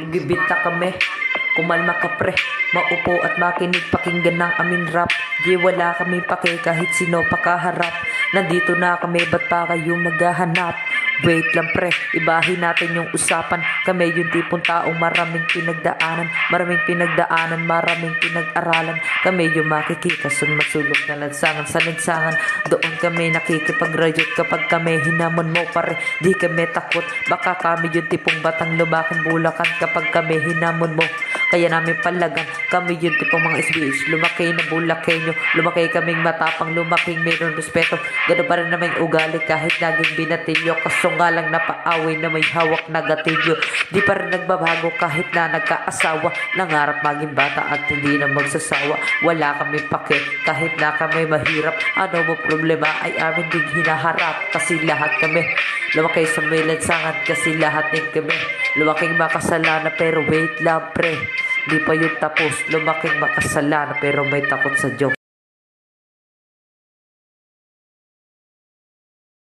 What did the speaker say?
Gibita kami, kumalma ka pre. Maupo at makinig, pakinggan ng aming rap. Di wala kami pake kahit sino pakaharap. Nandito na kami, ba't pa kayo maghahanap? Wait lang pre, ibahin natin yung usapan. Kami yung tipong taong maraming pinagdaanan, maraming pinag-aralan. Kami yung makikita masulok na lansangan sa lansangan. Doon kami nakikipagrayot kapag kami hinamon mo pare. Di kami takot, baka kami yung tipong batang lumaking Bulacan kapag kami hinamon mo. Kaya namin palagan, kami yung tipong mga SBH. Lumaki na Bulakenyo, lumaki kaming matapang, lumaking mayroong respeto. Gano'n pa rin naman ugali kahit naging binatilyo. Kaso nga lang napaaway na may hawak na gatilyo. Di pa rin nagbabago kahit na nagkaasawa. Nangarap maging bata at hindi na magsasawa. Wala kami pake kahit na kami mahirap. Ano mo problema ay amin ding hinaharap. Kasi lahat kami lumaki sa may lansangan, kasi lahat din kami lumaking makasalanan. Pero wait lang pre, di pa yung tapos. Lumaking makasalanan pero may takot sa Diyos.